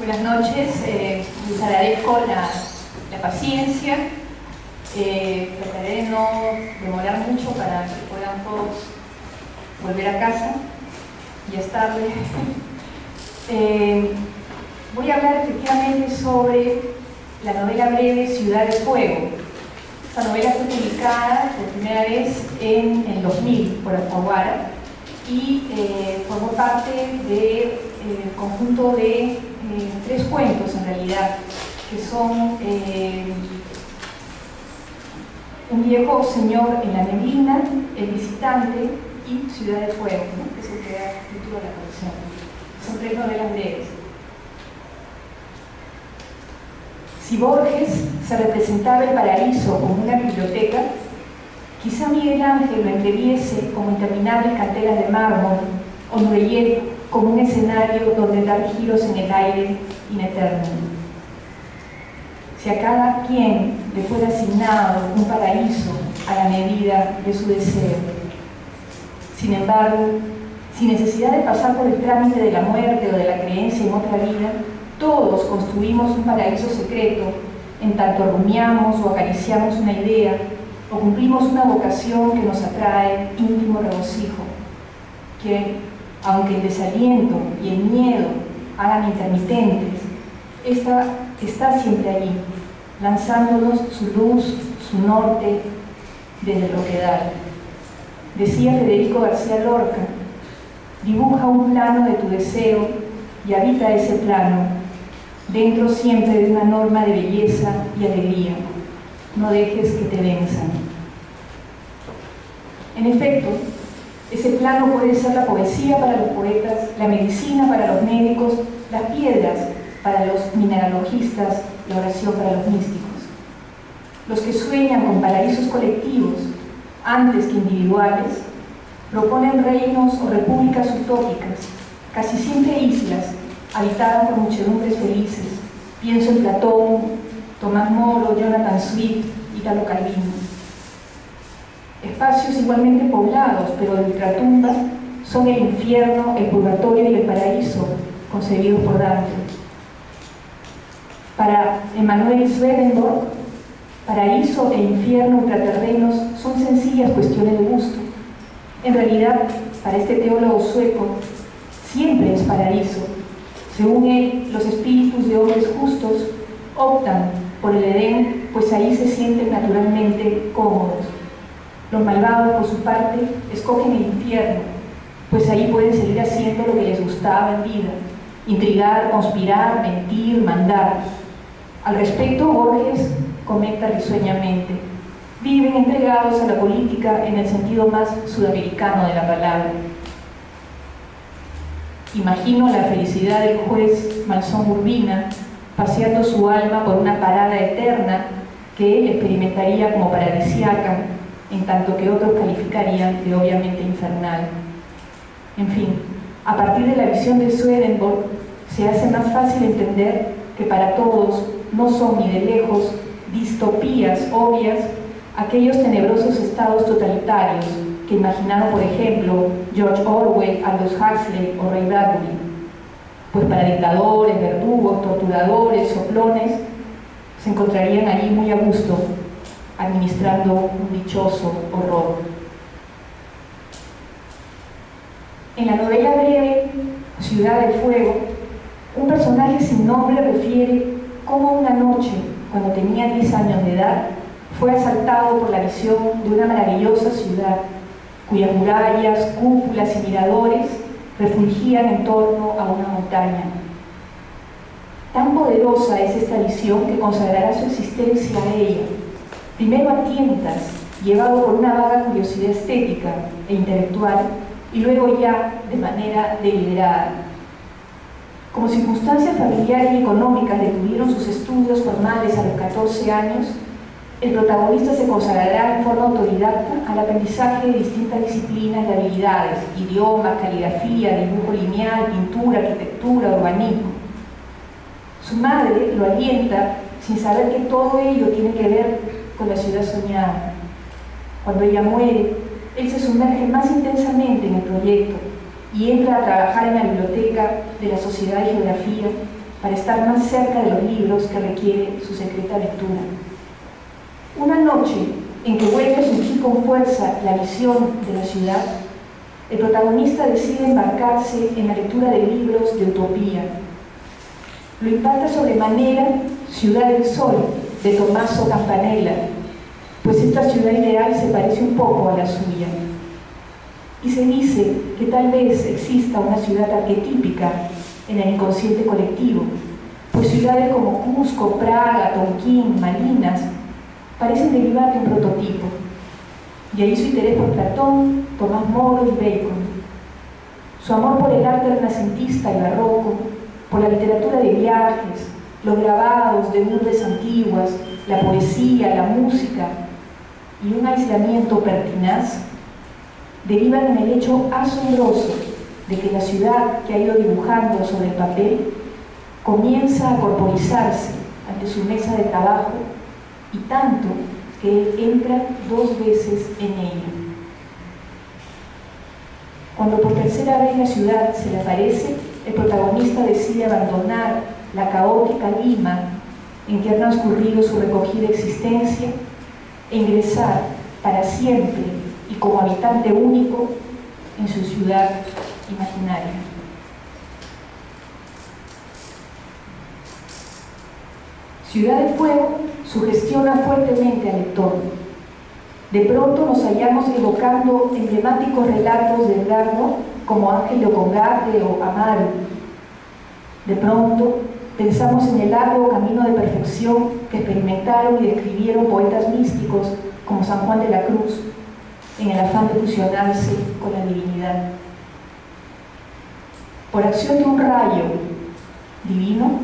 Buenas noches, les agradezco la paciencia. Trataré de no demorar mucho para que puedan todos volver a casa. Ya es tarde. Voy a hablar efectivamente sobre la novela breve Ciudad de Fuego. Esta novela fue publicada por primera vez en el 2000 por Alfaguara y formó parte del conjunto de 3 cuentos en realidad, que son Un viejo señor en la neblina, El visitante y Ciudad de Fuego, ¿no? Que es el que da el título de la colección. Son 3 novelas breves. Si Borges se representaba el paraíso como una biblioteca, quizá Miguel Ángel lo entreviese como interminables canteras de mármol o Nureyev como un escenario donde dar giros en el aire ineterno. Si a cada quien le fuera asignado un paraíso a la medida de su deseo. Sin embargo, sin necesidad de pasar por el trámite de la muerte o de la creencia en otra vida, todos construimos un paraíso secreto en tanto rumiamos o acariciamos una idea o cumplimos una vocación que nos atrae íntimo regocijo, que, aunque el desaliento y el miedo hagan intermitentes, está siempre allí, lanzándonos su luz, su norte, desde el roquedal. Decía Federico García Lorca: dibuja un plano de tu deseo y habita ese plano, dentro siempre de una norma de belleza y alegría. No dejes que te venzan. En efecto, ese plano puede ser la poesía para los poetas, la medicina para los médicos, las piedras para los mineralogistas, la oración para los místicos. Los que sueñan con paraísos colectivos, antes que individuales, proponen reinos o repúblicas utópicas, casi siempre islas, habitadas por muchedumbres felices. Pienso en Platón, Tomás Moro, Jonathan Swift, Italo Calvino. Espacios igualmente poblados, pero de ultratumba, son el infierno, el purgatorio y el paraíso, concebidos por Dante. Para Emanuel Swedenborg, paraíso e infierno ultraterrenos son sencillas cuestiones de gusto. En realidad, para este teólogo sueco, siempre es paraíso. Según él, los espíritus de hombres justos optan por el Edén, pues ahí se sienten naturalmente cómodos. Los malvados, por su parte, escogen el infierno, pues ahí pueden seguir haciendo lo que les gustaba en vida: intrigar, conspirar, mentir, mandar. Al respecto, Borges comenta risueñamente: viven entregados a la política en el sentido más sudamericano de la palabra. Imagino la felicidad del juez Malsón Urbina paseando su alma por una parada eterna que él experimentaría como paradisíaca, en tanto que otros calificarían de obviamente infernal. En fin, a partir de la visión de Swedenborg se hace más fácil entender que para todos no son ni de lejos distopías obvias aquellos tenebrosos estados totalitarios que imaginaron, por ejemplo, George Orwell, Aldous Huxley o Ray Bradbury. Pues para dictadores, verdugos, torturadores, soplones, se encontrarían allí muy a gusto, administrando un dichoso horror. En la novela breve Ciudad de Fuego, un personaje sin nombre refiere cómo una noche, cuando tenía 10 años de edad, fue asaltado por la visión de una maravillosa ciudad, cuyas murallas, cúpulas y miradores refulgían en torno a una montaña. Tan poderosa es esta visión que consagrará su existencia a ella, primero a tientas, llevado por una vaga curiosidad estética e intelectual, y luego ya de manera deliberada. Como circunstancias familiares y económicas detuvieron sus estudios formales a los 14 años, el protagonista se consagrará en forma autodidacta al aprendizaje de distintas disciplinas y habilidades: idiomas, caligrafía, dibujo lineal, pintura, arquitectura, urbanismo. Su madre lo alienta sin saber que todo ello tiene que ver con la ciudad soñada. Cuando ella muere, él se sumerge más intensamente en el proyecto y entra a trabajar en la biblioteca de la Sociedad de Geografía, para estar más cerca de los libros que requiere su secreta lectura. Una noche en que vuelve a surgir con fuerza la visión de la ciudad, el protagonista decide embarcarse en la lectura de libros de utopía. Lo impacta sobremanera Ciudad del Sol, de Tommaso Campanella, pues esta ciudad ideal se parece un poco a la suya. Y se dice que tal vez exista una ciudad arquetípica en el inconsciente colectivo, pues ciudades como Cusco, Praga, Tonquín, Malinas parecen derivar de un prototipo. De ahí su interés por Platón, Tomás Moro y Bacon. Su amor por el arte renacentista y barroco, por la literatura de viajes, los grabados de urbes antiguas, la poesía, la música y un aislamiento pertinaz, derivan en el hecho asombroso de que la ciudad que ha ido dibujando sobre el papel comienza a corporizarse ante su mesa de trabajo, y tanto que él entra 2 veces en ella. Cuando por tercera vez la ciudad se le aparece, el protagonista decide abandonar la caótica Lima en que ha transcurrido su recogida existencia e ingresar para siempre y como habitante único en su ciudad imaginaria. Ciudad de Fuego sugestiona fuertemente al lector. De pronto nos hallamos evocando emblemáticos relatos de Edgardo como Ángel de Ocongarde o Amaro. De pronto pensamos en el largo camino de perfección que experimentaron y describieron poetas místicos como San Juan de la Cruz, en el afán de fusionarse con la divinidad. Por acción de un rayo divino,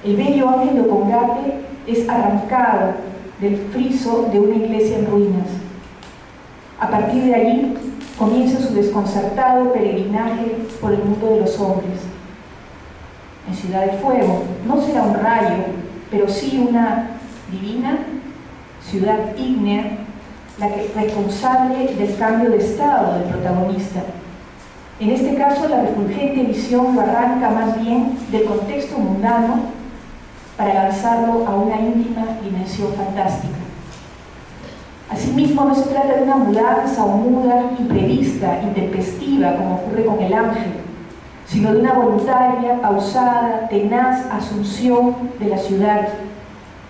el bello Ángel de Ocongarde es arrancado del friso de una iglesia en ruinas. A partir de allí comienza su desconcertado peregrinaje por el mundo de los hombres. En Ciudad de Fuego no será un rayo, pero sí una divina ciudad ígnea, la que responsable del cambio de estado del protagonista. En este caso, la refulgente visión lo arranca más bien del contexto mundano para lanzarlo a una íntima dimensión fantástica. Asimismo, no se trata de una mudanza o muda imprevista, intempestiva, como ocurre con el ángel, sino de una voluntaria, pausada, tenaz asunción de la ciudad,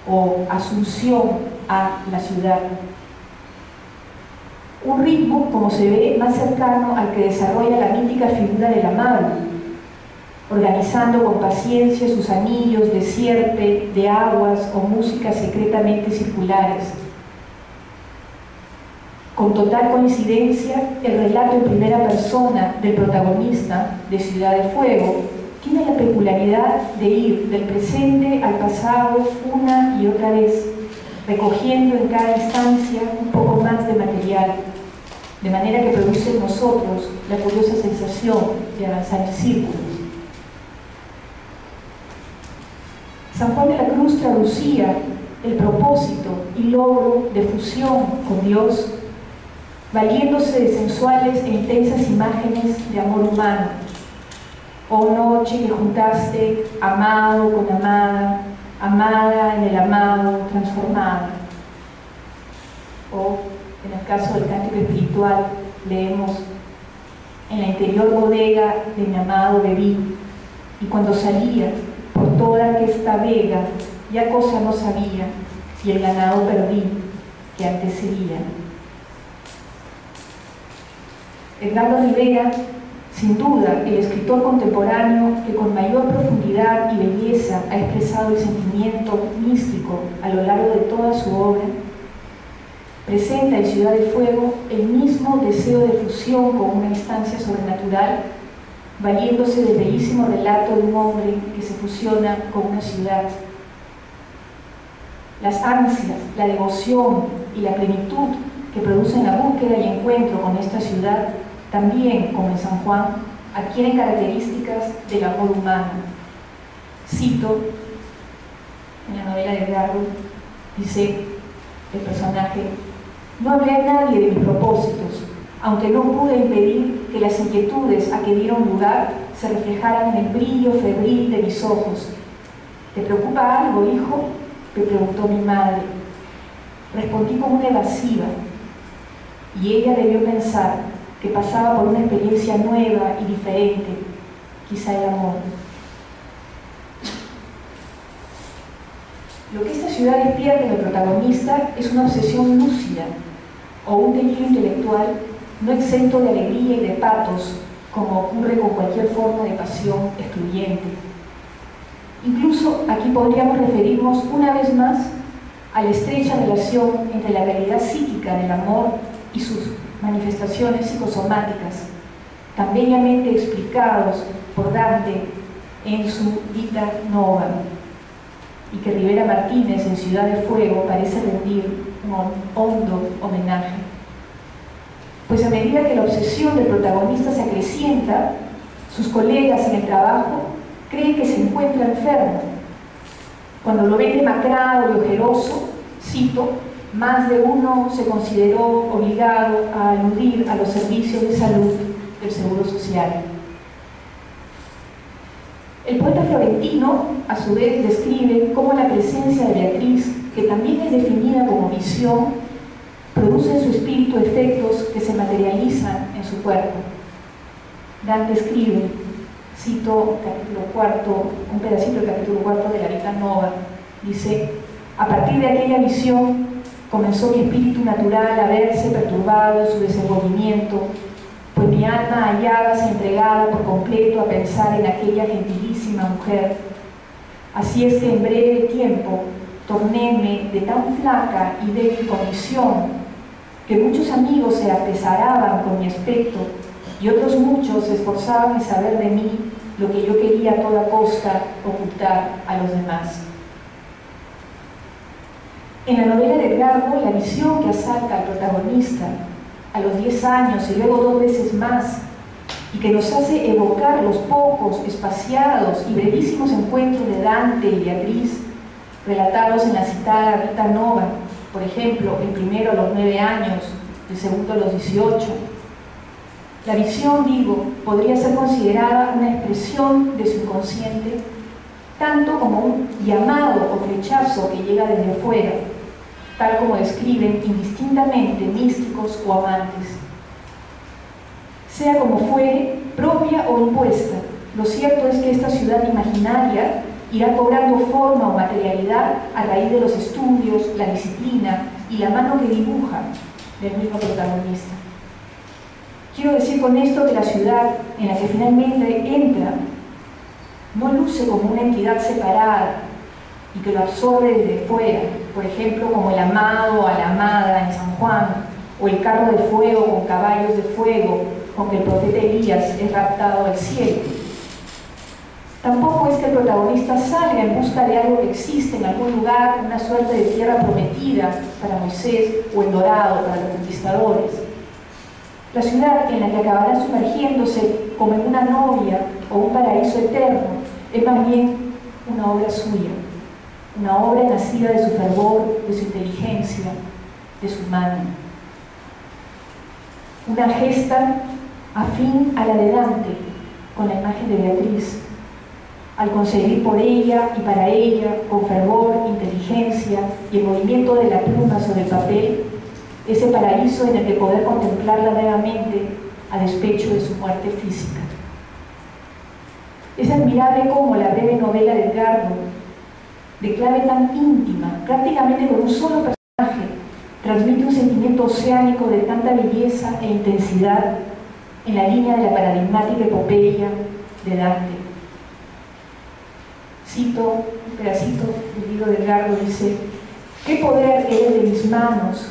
o asunción a la ciudad. Un ritmo, como se ve, más cercano al que desarrolla la mítica figura del amado, organizando con paciencia sus anillos de sierpe, de aguas o músicas secretamente circulares. Con total coincidencia, el relato en primera persona del protagonista de Ciudad de Fuego tiene la peculiaridad de ir del presente al pasado una y otra vez, recogiendo en cada instancia un poco más de material, de manera que produce en nosotros la curiosa sensación de avanzar en círculos. San Juan de la Cruz traducía el propósito y logro de fusión con Dios, valiéndose de sensuales e intensas imágenes de amor humano. Oh noche que juntaste amado con amada, amada en el amado transformada. O, en el caso del cántico espiritual, leemos: en la interior bodega de mi amado bebí, y cuando salía por toda aquesta vega, ya cosa no sabía, y el ganado perdí, que antes seguía. Edgardo Rivera, sin duda, el escritor contemporáneo que con mayor profundidad y belleza ha expresado el sentimiento místico a lo largo de toda su obra, presenta en Ciudad de Fuego el mismo deseo de fusión con una instancia sobrenatural, valiéndose del bellísimo relato de un hombre que se fusiona con una ciudad. Las ansias, la devoción y la plenitud que producen la búsqueda y encuentro con esta ciudad, también, como en San Juan, adquieren características del amor humano. Cito en la novela de Edgardo, dice el personaje: no hablé a nadie de mis propósitos, aunque no pude impedir que las inquietudes a que dieron lugar se reflejaran en el brillo febril de mis ojos ¿Te preocupa algo, hijo?, me preguntó mi madre. Respondí con una evasiva, y ella debió pensar que pasaba por una experiencia nueva y diferente, quizá el amor. Lo que esta ciudad despierta en el protagonista es una obsesión lúcida o un delirio intelectual no exento de alegría y de patos, como ocurre con cualquier forma de pasión excluyente. Incluso aquí podríamos referirnos una vez más a la estrecha relación entre la realidad psíquica del amor y sus manifestaciones psicosomáticas, tan bellamente explicados por Dante en su Vita Nova, y que Rivera Martínez en Ciudad de Fuego parece rendir un hondo homenaje. Pues a medida que la obsesión del protagonista se acrecienta, sus colegas en el trabajo creen que se encuentra enfermo. Cuando lo ven demacrado y ojeroso, cito, más de uno se consideró obligado a aludir a los servicios de salud del Seguro Social. El poeta florentino, a su vez, describe cómo la presencia de Beatriz, que también es definida como visión, produce en su espíritu efectos que se materializan en su cuerpo. Dante escribe, cito capítulo 4, un pedacito del capítulo 4 de la Vita Nova, dice: a partir de aquella visión comenzó mi espíritu natural a verse perturbado en su desenvolvimiento, pues mi alma hallábase entregada por completo a pensar en aquella gentilísima mujer. Así es que en breve tiempo tornéme de tan flaca y débil condición que muchos amigos se apesaraban con mi aspecto y otros muchos se esforzaban en saber de mí lo que yo quería a toda costa ocultar a los demás. En la novela de Edgardo, la visión que asalta al protagonista a los 10 años y luego 2 veces más, y que nos hace evocar los pocos, espaciados y brevísimos encuentros de Dante y Beatriz, relatados en la citada Vita Nova, por ejemplo, el primero a los 9 años, el segundo a los 18. La visión, digo, podría ser considerada una expresión de su inconsciente, tanto como un llamado o flechazo que llega desde afuera, tal como describen indistintamente místicos o amantes. Sea como fuere, propia o impuesta, lo cierto es que esta ciudad imaginaria irá cobrando forma o materialidad a raíz de los estudios, la disciplina y la mano que dibuja del mismo protagonista. Quiero decir con esto que la ciudad en la que finalmente entra no luce como una entidad separada y que lo absorbe desde fuera, por ejemplo, como el amado a la amada en San Juan, o el carro de fuego con caballos de fuego con que el profeta Elías es raptado al cielo. Tampoco es que el protagonista salga en busca de algo que existe en algún lugar, una suerte de tierra prometida para Moisés o el dorado para los conquistadores. La ciudad en la que acabará sumergiéndose como en una novia o un paraíso eterno es más bien una obra suya, una obra nacida de su fervor, de su inteligencia, de su mano. Una gesta afín a la de Dante, con la imagen de Beatriz, al concebir por ella y para ella, con fervor, inteligencia y el movimiento de la pluma sobre el papel, ese paraíso en el que poder contemplarla nuevamente a despecho de su muerte física. Es admirable cómo la breve novela de Edgardo, de clave tan íntima, prácticamente con un solo personaje, transmite un sentimiento oceánico de tanta belleza e intensidad en la línea de la paradigmática epopeya de Dante. Cito un pedacito del libro de Edgardo, dice: ¿qué poder era el de mis manos,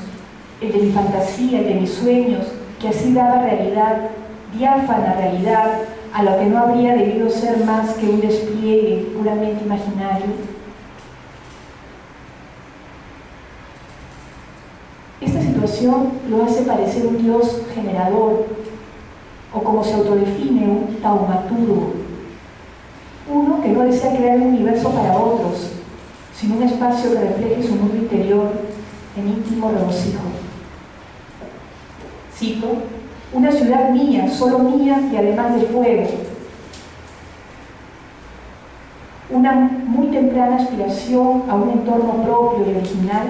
el de mi fantasía, el de mis sueños, que así daba realidad, diáfana realidad, a lo que no habría debido ser más que un despliegue puramente imaginario? Esta situación lo hace parecer un Dios generador, o como se autodefine, un taumaturgo, uno que no desea crear un universo para otros, sino un espacio que refleje su mundo interior en íntimo regocijo. Cito: una ciudad mía, solo mía y además de fuego. una muy temprana aspiración a un entorno propio y original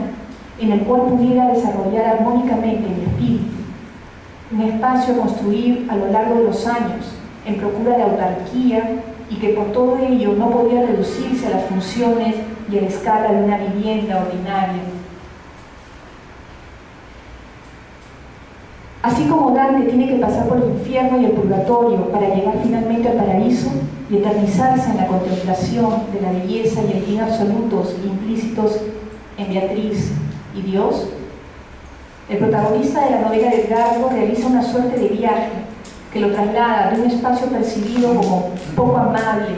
en el cual pudiera desarrollar armónicamente mi espíritu, un espacio a construir a lo largo de los años en procura de autarquía y que por todo ello no podía reducirse a las funciones y a la escala de una vivienda ordinaria. Así como Dante tiene que pasar por el infierno y el purgatorio para llegar finalmente al paraíso y eternizarse en la contemplación de la belleza y el bien absolutos implícitos en Beatriz y Dios, el protagonista de la novela de Edgardo realiza una suerte de viaje que lo traslada de un espacio percibido como poco amable,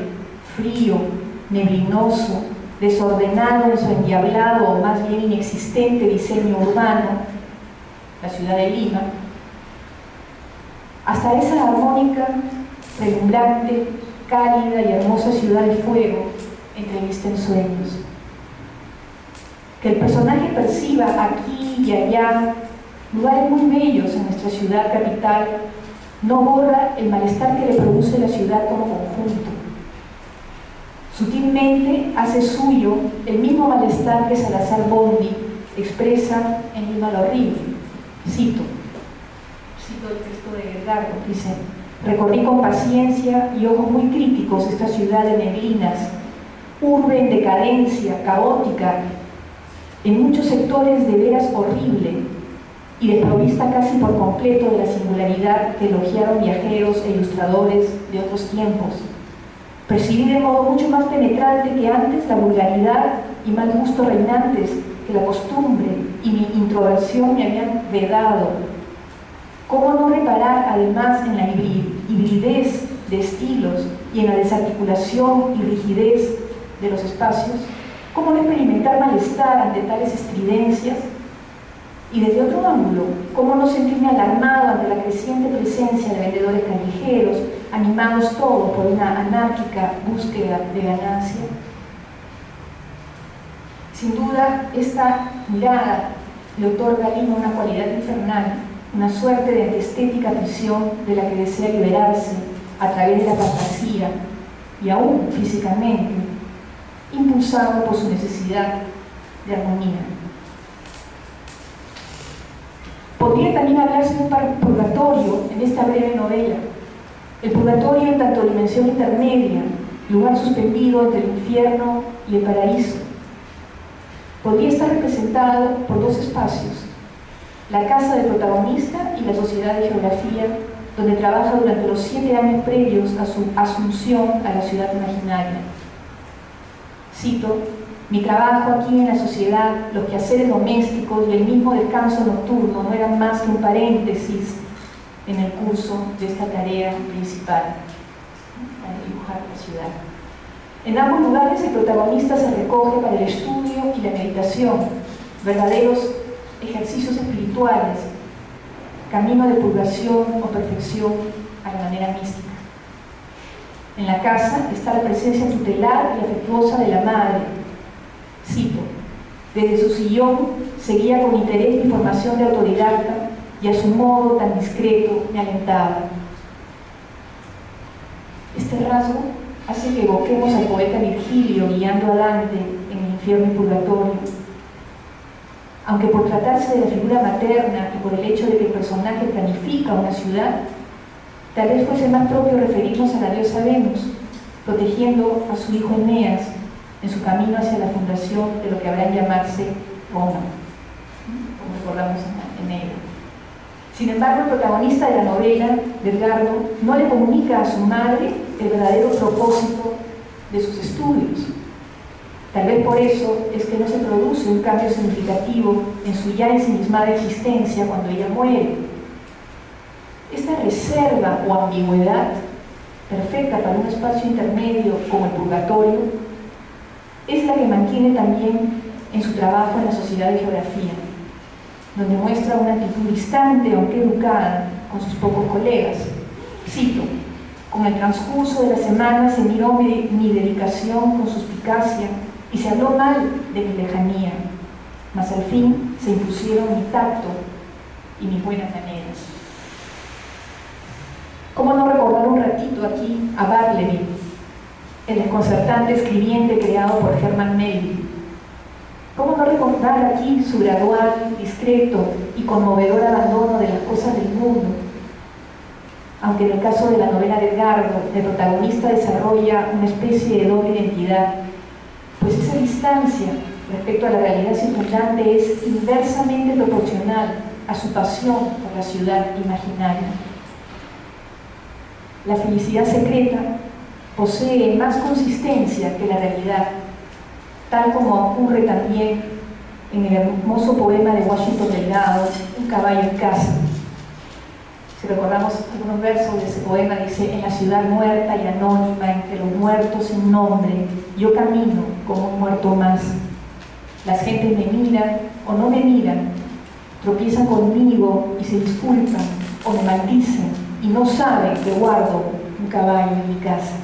frío, neblinoso, desordenado en su endiablado o más bien inexistente diseño urbano, la ciudad de Lima, hasta esa armónica, relumbrante, cálida y hermosa ciudad de fuego entrevista en sueños. Que el personaje perciba aquí y allá lugares muy bellos en nuestra ciudad capital no borra el malestar que le produce la ciudad como conjunto. Sutilmente hace suyo el mismo malestar que Salazar Bondi expresa en Lima lo horrible. Cito el texto de Edgardo, dice: recorrí con paciencia y ojos muy críticos esta ciudad de neblinas, urbe en decadencia, caótica, en muchos sectores de veras horrible y desprovista casi por completo de la singularidad que elogiaron viajeros e ilustradores de otros tiempos. Percibí de modo mucho más penetrante que antes la vulgaridad y mal gusto reinantes que la costumbre y mi introversión me habían vedado. ¿Cómo no reparar además en la hibridez de estilos y en la desarticulación y rigidez de los espacios? ¿Cómo no experimentar malestar ante tales estridencias? Y desde otro ángulo, ¿cómo no sentirme alarmado ante la creciente presencia de vendedores callejeros, animados todos por una anárquica búsqueda de ganancia? Sin duda, esta mirada le otorga a Lima una cualidad infernal, una suerte de antiestética prisión de la que desea liberarse a través de la fantasía y aún físicamente, impulsado por su necesidad de armonía. Podría también hablarse de un purgatorio en esta breve novela. El purgatorio en tanto dimensión intermedia, lugar suspendido entre el infierno y el paraíso. Podría estar representado por dos espacios: la casa del protagonista y la Sociedad de Geografía, donde trabaja durante los 7 años previos a su asunción a la ciudad imaginaria. Cito: mi trabajo aquí en la sociedad, los quehaceres domésticos y el mismo descanso nocturno no eran más que un paréntesis en el curso de esta tarea principal, para dibujar la ciudad. En ambos lugares el protagonista se recoge para el estudio y la meditación, verdaderos ejercicios espirituales, camino de purgación o perfección a la manera mística. En la casa está la presencia tutelar y afectuosa de la madre. Cito: desde su sillón seguía con interés mi formación de autodidacta y a su modo tan discreto me alentaba. Este rasgo hace que evoquemos al poeta Virgilio guiando a Dante en el infierno y purgatorio. Aunque por tratarse de la figura materna y por el hecho de que el personaje planifica una ciudad, tal vez fuese más propio referirnos a la diosa Venus, protegiendo a su hijo Eneas en su camino hacia la fundación de lo que habrá en llamarse Roma, como recordamos en enero. Sin embargo, el protagonista de la novela, de Edgardo, no le comunica a su madre el verdadero propósito de sus estudios. Tal vez por eso es que no se produce un cambio significativo en su ya ensimismada existencia cuando ella muere. Esta reserva o ambigüedad, perfecta para un espacio intermedio como el purgatorio, es la que mantiene también en su trabajo en la Sociedad de Geografía, donde muestra una actitud distante aunque educada con sus pocos colegas. Cito: con el transcurso de la semana se miró mi dedicación con suspicacia y se habló mal de mi lejanía, mas al fin se impusieron mi tacto y mis buenas maneras. ¿Cómo no recordar un ratito aquí a Bartleby, el desconcertante escribiente creado por Herman Melville. ¿Cómo no recordar aquí su gradual, discreto y conmovedor abandono de las cosas del mundo? Aunque en el caso de la novela de Edgardo, el protagonista desarrolla una especie de doble identidad, pues esa distancia respecto a la realidad circundante es inversamente proporcional a su pasión por la ciudad imaginaria. La felicidad secreta posee más consistencia que la realidad, tal como ocurre también en el hermoso poema de Washington Delgado, Un caballo en casa. Si recordamos algunos versos de ese poema, dice: en la ciudad muerta y anónima, entre los muertos sin nombre, yo camino como un muerto más. Las gentes me miran o no me miran, tropiezan conmigo y se disculpan o me maldicen y no saben que guardo un caballo en mi casa.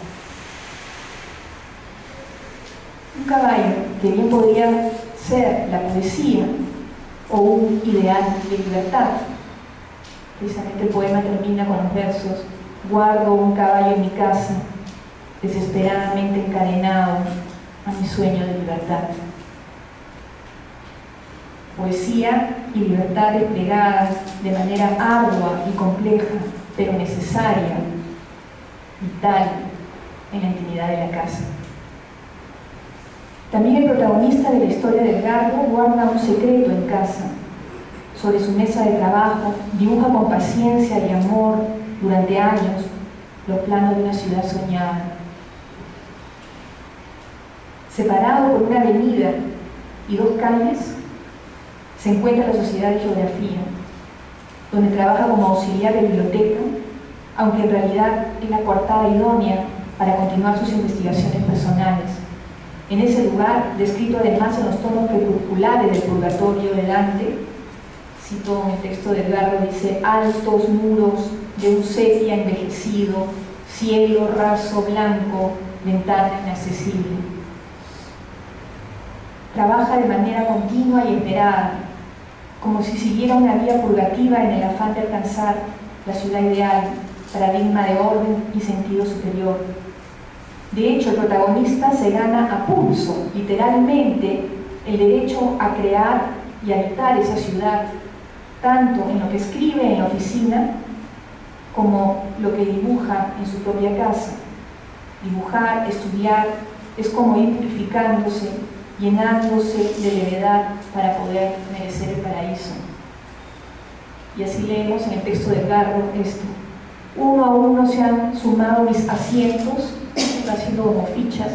Un caballo que bien podría ser la poesía o un ideal de libertad. Precisamente el poema termina con los versos: guardo un caballo en mi casa, desesperadamente encadenado a mi sueño de libertad. Poesía y libertad desplegadas de manera ardua y compleja, pero necesaria, vital en la intimidad de la casa. También el protagonista de la historia de Edgardo guarda un secreto en casa. Sobre su mesa de trabajo dibuja con paciencia y amor durante años los planos de una ciudad soñada. Separado por una avenida y dos calles, se encuentra la Sociedad de Geografía, donde trabaja como auxiliar de biblioteca, aunque en realidad es la coartada idónea para continuar sus investigaciones personales. En ese lugar, descrito además en los tonos crepusculares del Purgatorio de Dante, cito en el texto de Edgardo, dice: altos muros de un sepia envejecido, cielo raso blanco, ventana inaccesible. Trabaja de manera continua y esperada, como si siguiera una vía purgativa en el afán de alcanzar la ciudad ideal, paradigma de orden y sentido superior. De hecho, el protagonista se gana a pulso, literalmente, el derecho a crear y habitar esa ciudad, tanto en lo que escribe en la oficina como lo que dibuja en su propia casa. Dibujar, estudiar, es como ir purificándose, llenándose de levedad para poder merecer el paraíso. Y así leemos en el texto de Edgardo esto: uno a uno se han sumado mis asientos, haciendo como fichas,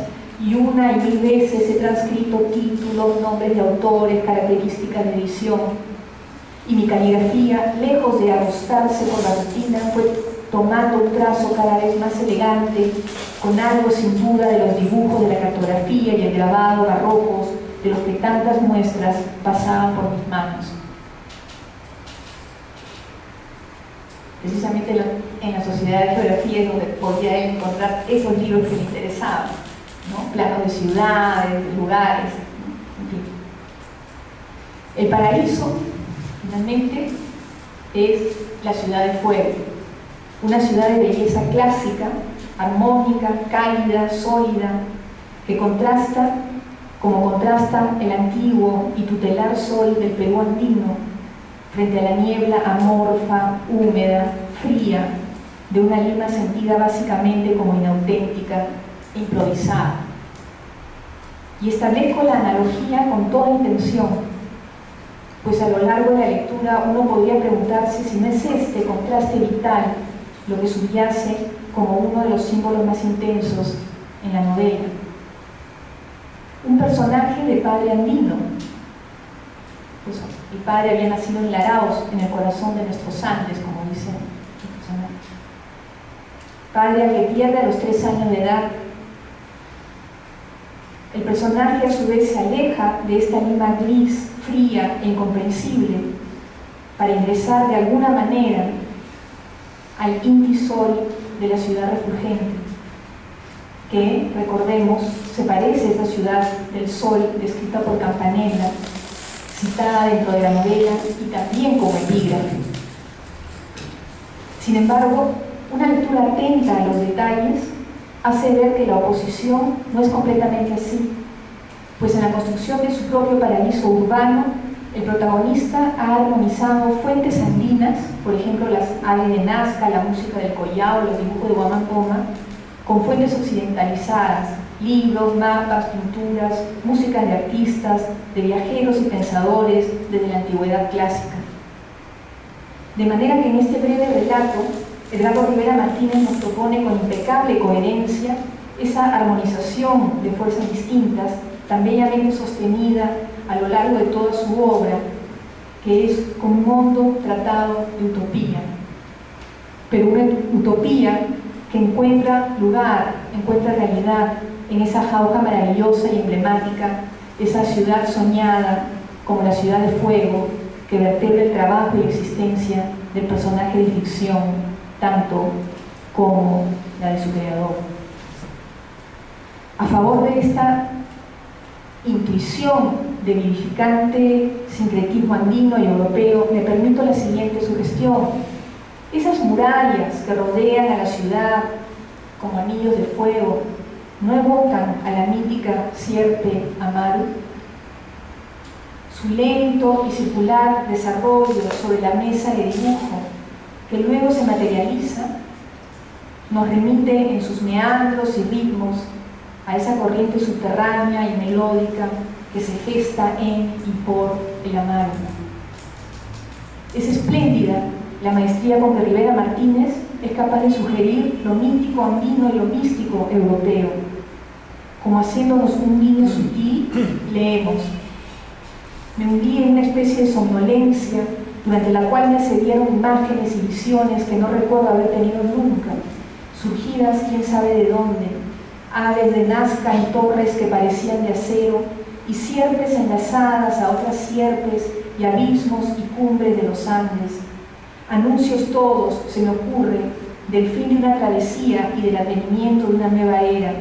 y una y mil veces he transcrito títulos, nombres de autores, características de edición, y mi caligrafía, lejos de arrostarse por la rutina, fue tomando un trazo cada vez más elegante, con algo sin duda de los dibujos de la cartografía y el grabado barrocos de los que tantas muestras pasaban por mis manos. Precisamente en la Sociedad de Geografía es donde podía encontrar esos libros que me interesaban, ¿no? Planos de ciudades, de lugares, ¿no? En fin. El paraíso, finalmente, es la ciudad de fuego, una ciudad de belleza clásica, armónica, cálida, sólida, que contrasta, como contrasta el antiguo y tutelar sol del Perú andino frente a la niebla amorfa, húmeda, fría, de una Lima sentida básicamente como inauténtica e improvisada. Y establezco la analogía con toda intención, pues a lo largo de la lectura uno podría preguntarse si no es este contraste vital lo que subyace como uno de los símbolos más intensos en la novela. Un personaje de padre andino. Pues el padre había nacido en Laraos, en el corazón de nuestros Andes, como dice el personaje. Padre al que pierde a los 3 años de edad. El personaje a su vez se aleja de esta Lima gris, fría e incomprensible para ingresar de alguna manera al Inti Sol de la ciudad refulgente, que, recordemos, se parece a esa ciudad del sol descrita por Campanella, citada dentro de la novela y también como epígrafe. Sin embargo, una lectura atenta a los detalles hace ver que la oposición no es completamente así, pues en la construcción de su propio paraíso urbano, el protagonista ha armonizado fuentes andinas, por ejemplo las aves de Nazca, la música del Collao, los dibujos de Guamán Poma, con fuentes occidentalizadas, libros, mapas, pinturas, músicas de artistas, de viajeros y pensadores desde la antigüedad clásica. De manera que en este breve relato, Edgardo Rivera Martínez nos propone con impecable coherencia esa armonización de fuerzas distintas, tan bellamente sostenida a lo largo de toda su obra, que es como un hondo tratado de utopía, pero una utopía que encuentra lugar, encuentra realidad en esa jauja maravillosa y emblemática, esa ciudad soñada como la ciudad de fuego que vertebra el trabajo y la existencia del personaje de ficción, tanto como la de su creador. A favor de esta intuición de vivificante sincretismo andino y europeo, me permito la siguiente sugestión. Esas murallas que rodean a la ciudad como anillos de fuego, ¿no evocan a la mítica sierpe Amaru? Su lento y circular desarrollo sobre la mesa de dibujo, que luego se materializa, nos remite en sus meandros y ritmos a esa corriente subterránea y melódica que se gesta en y por el Amaru. Es espléndida la maestría con que Rivera Martínez es capaz de sugerir lo mítico andino y lo místico europeo. Como haciéndonos un guiño sutil, leemos: me hundí en una especie de somnolencia durante la cual me accedieron imágenes y visiones que no recuerdo haber tenido nunca, surgidas quién sabe de dónde, aves de Nazca en torres que parecían de acero y sierpes enlazadas a otras sierpes y abismos y cumbres de los Andes. Anuncios todos, se me ocurre, del fin de una travesía y del advenimiento de una nueva era.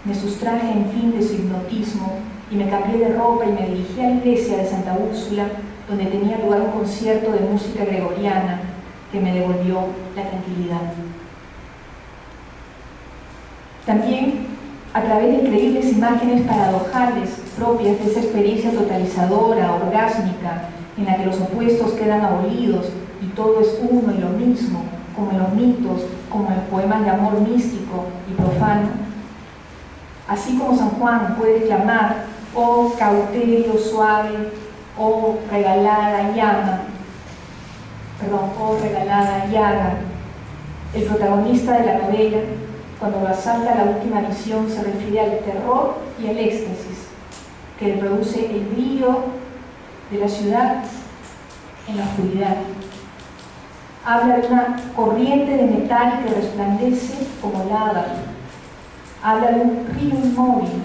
Me sustraje en fin de su hipnotismo y me cambié de ropa y me dirigí a la iglesia de Santa Úrsula, donde tenía lugar un concierto de música gregoriana que me devolvió la tranquilidad. También, a través de increíbles imágenes paradojales propias de esa experiencia totalizadora, orgásmica, en la que los opuestos quedan abolidos y todo es uno y lo mismo, como en los mitos, como en los poemas de amor místico y profano. Así como San Juan puede exclamar: oh cauterio suave, oh regalada llama, oh regalada llaga. El protagonista de la novela, cuando lo asalta la última visión, se refiere al terror y al éxtasis que le produce el brillo de la ciudad en la oscuridad. Habla de una corriente de metal que resplandece como lava. Habla de un río inmóvil.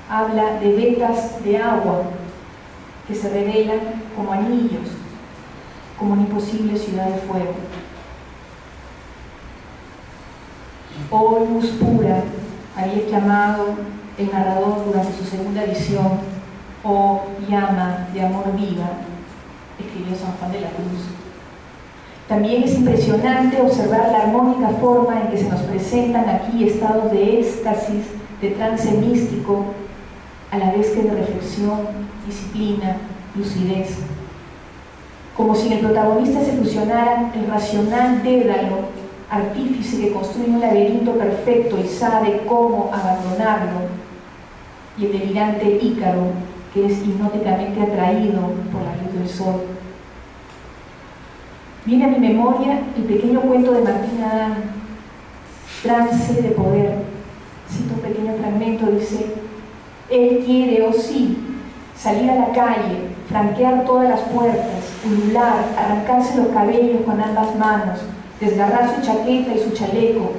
Habla de vetas de agua que se revelan como anillos, como una imposible ciudad de fuego. Oh luz pura, había exclamado el narrador durante su segunda visión. Oh llama de amor viva, escribió San Juan de la Cruz. También es impresionante observar la armónica forma en que se nos presentan aquí estados de éxtasis, de trance místico, a la vez que de reflexión, disciplina, lucidez. Como si en el protagonista se fusionaran el racional Dédalo, artífice que construye un laberinto perfecto y sabe cómo abandonarlo, y el delirante Ícaro, que es hipnóticamente atraído por la luz del sol. Viene a mi memoria el pequeño cuento de Martín Adán, Trance de poder. Cito un pequeño fragmento, dice: él quiere, oh sí, salir a la calle, franquear todas las puertas, ulular, arrancarse los cabellos con ambas manos, desgarrar su chaqueta y su chaleco.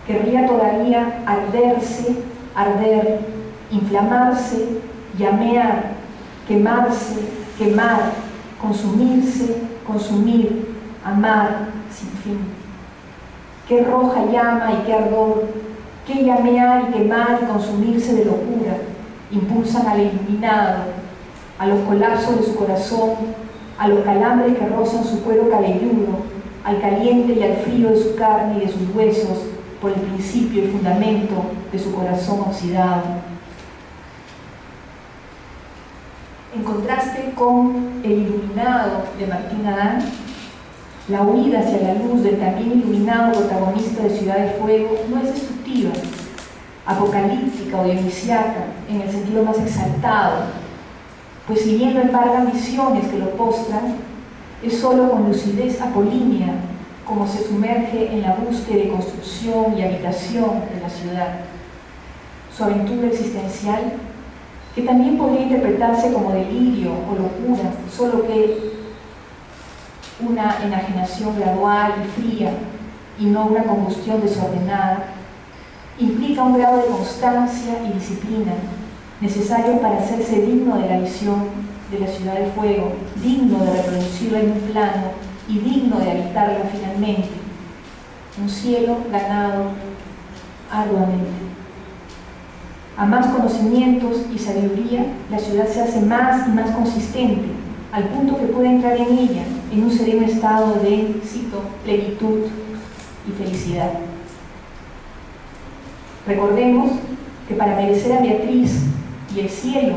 Querría todavía arderse, arder, inflamarse, llamear, quemarse, quemar, consumirse, consumir, amar, sin fin. Qué roja llama y qué ardor, qué llamear y quemar y consumirse de locura, impulsan al iluminado, a los colapsos de su corazón, a los calambres que rozan su cuero cabelludo, al caliente y al frío de su carne y de sus huesos, por el principio y fundamento de su corazón oxidado. En contraste con El iluminado de Martín Adán, la huida hacia la luz del también iluminado protagonista de Ciudad de Fuego no es destructiva, apocalíptica o dionisiaca en el sentido más exaltado, pues si bien no embargan visiones que lo postran, es solo con lucidez apolínea como se sumerge en la búsqueda de construcción y habitación de la ciudad. Su aventura existencial, que también podría interpretarse como delirio o locura, solo que una enajenación gradual y fría y no una combustión desordenada, implica un grado de constancia y disciplina necesario para hacerse digno de la visión de la Ciudad de Fuego, digno de reproducirla en un plano y digno de habitarla finalmente. Un cielo ganado arduamente. A más conocimientos y sabiduría, la ciudad se hace más y más consistente, al punto que puede entrar en ella en un sereno estado de, cito, plenitud y felicidad. Recordemos que para merecer a Beatriz y el cielo,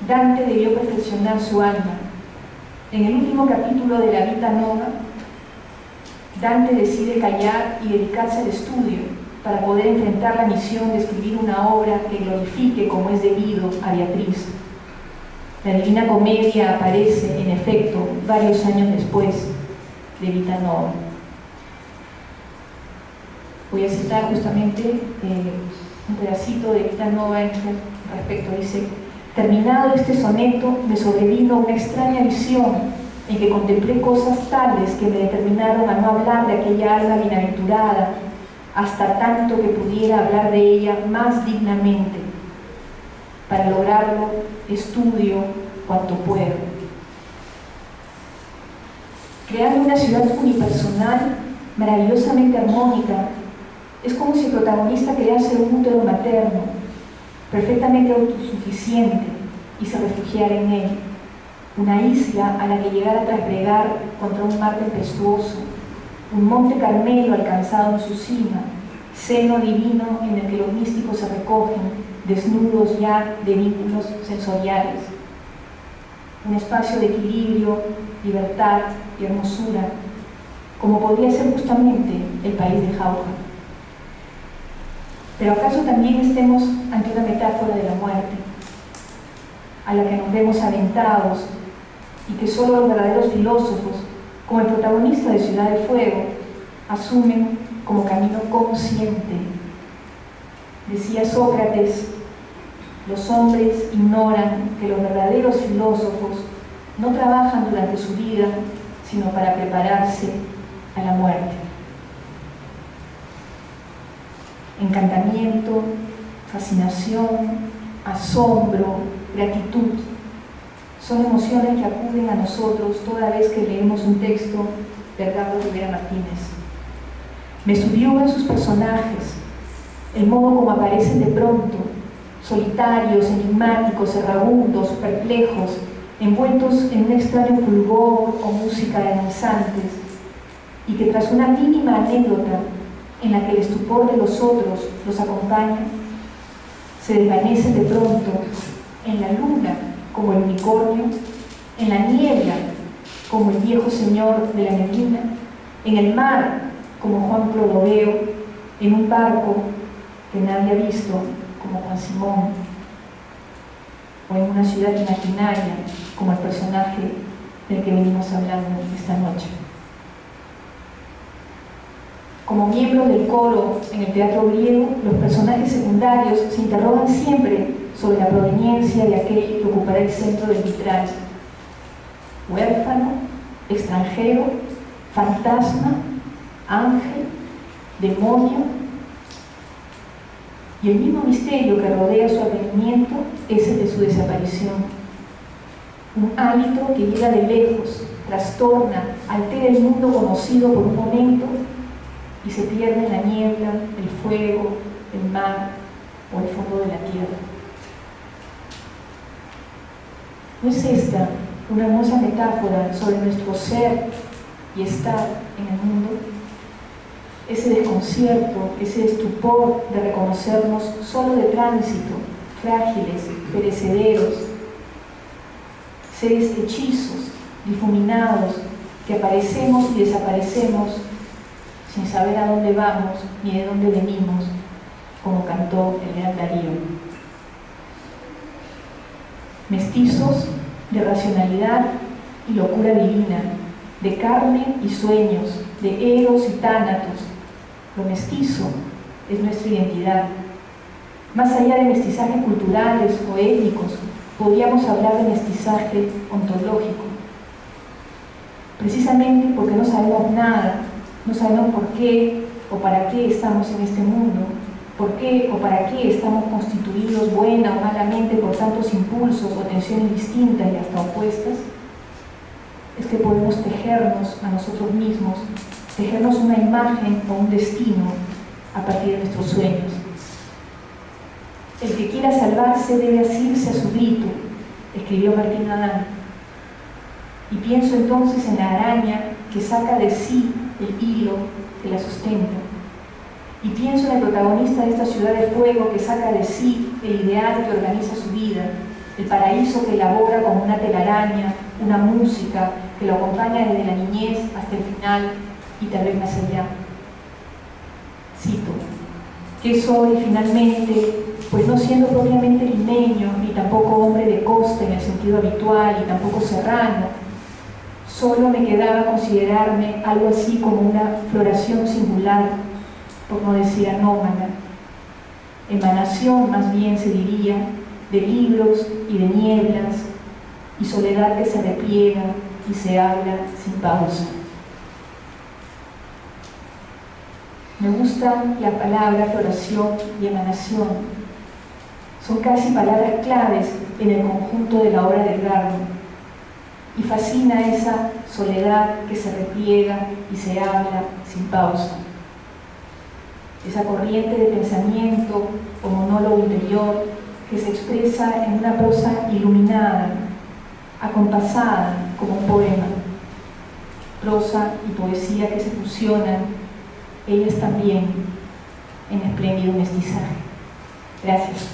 Dante debió perfeccionar su alma. En el último capítulo de la Vita Nova, Dante decide callar y dedicarse al estudio para poder enfrentar la misión de escribir una obra que glorifique como es debido a Beatriz. La Divina Comedia aparece, en efecto, varios años después de Vita Nova. Voy a citar justamente un pedacito de Vita Nova en respecto. Dice: terminado este soneto, me sobrevino una extraña visión en que contemplé cosas tales que me determinaron a no hablar de aquella alma bienaventurada hasta tanto que pudiera hablar de ella más dignamente. Para lograrlo, estudio cuanto puedo. Creando una ciudad unipersonal, maravillosamente armónica, es como si el protagonista crease un útero materno, perfectamente autosuficiente, y se refugiara en él, una isla a la que llegara a trasbregar contra un mar tempestuoso, un monte Carmelo alcanzado en su cima, seno divino en el que los místicos se recogen, desnudos ya de vínculos sensoriales, un espacio de equilibrio, libertad y hermosura, como podría ser justamente el país de Jauja. Pero ¿acaso también estemos ante una metáfora de la muerte, a la que nos vemos aventados y que solo los verdaderos filósofos, como el protagonista de Ciudad de Fuego, asumen como camino consciente? Decía Sócrates: los hombres ignoran que los verdaderos filósofos no trabajan durante su vida, sino para prepararse a la muerte. Encantamiento, fascinación, asombro, gratitud son emociones que acuden a nosotros toda vez que leemos un texto de Edgardo Rivera Martínez. Me subyugan sus personajes, el modo como aparecen de pronto, solitarios, enigmáticos, errabundos, perplejos, envueltos en un extraño fulgor o música de danzantes, y que tras una mínima anécdota en la que el estupor de los otros los acompaña, se desvanecen de pronto en la luna como el unicornio, en la niebla como el viejo señor de la neblina, en el mar como Juan Clodoveo, en un barco que nadie ha visto como Juan Simón, o en una ciudad imaginaria como el personaje del que venimos hablando esta noche. Como miembros del coro en el teatro griego, los personajes secundarios se interrogan siempre sobre la proveniencia de aquel que ocupará el centro del vitral. Huérfano, extranjero, fantasma, ángel, demonio. Y el mismo misterio que rodea su advenimiento es el de su desaparición. Un hálito que llega de lejos, trastorna, altera el mundo conocido por un momento y se pierde en la niebla, el fuego, el mar o el fondo de la tierra. ¿No es esta una hermosa metáfora sobre nuestro ser y estar en el mundo? ese desconcierto, ese estupor de reconocernos solo de tránsito, frágiles, perecederos, seres hechizos, difuminados, que aparecemos y desaparecemos sin saber a dónde vamos ni de dónde venimos, como cantó el gran Darío. Mestizos de racionalidad y locura divina, de carne y sueños, de eros y tánatos. Lo mestizo es nuestra identidad. Más allá de mestizajes culturales o étnicos, podríamos hablar de mestizaje ontológico. Precisamente porque no sabemos nada, no sabemos por qué o para qué estamos en este mundo, por qué o para qué estamos constituidos buena o malamente por tantos impulsos o tensiones distintas y hasta opuestas, es que podemos tejernos a nosotros mismos, tejernos una imagen o un destino a partir de nuestros sueños. El que quiera salvarse debe asirse a su grito, escribió Martín Adán. Y pienso entonces en la araña que saca de sí el hilo que la sustenta. Y pienso en el protagonista de esta ciudad de fuego que saca de sí el ideal que organiza su vida, el paraíso que elabora como una telaraña, una música que lo acompaña desde la niñez hasta el final y tal vez más allá. Cito: ¿qué soy finalmente? Pues no siendo propiamente limeño, ni tampoco hombre de costa en el sentido habitual, y tampoco serrano, solo me quedaba considerarme algo así como una floración singular, por no decir anómala, emanación más bien se diría, de libros y de nieblas, y soledad que se repliega y se habla sin pausa. Me gustan la palabra floración y emanación. Son casi palabras claves en el conjunto de la obra de Edgardo. Y fascina esa soledad que se repliega y se habla sin pausa. Esa corriente de pensamiento o monólogo interior que se expresa en una prosa iluminada, acompasada como un poema. Prosa y poesía que se fusionan, ellas también, en espléndido mestizaje. Gracias.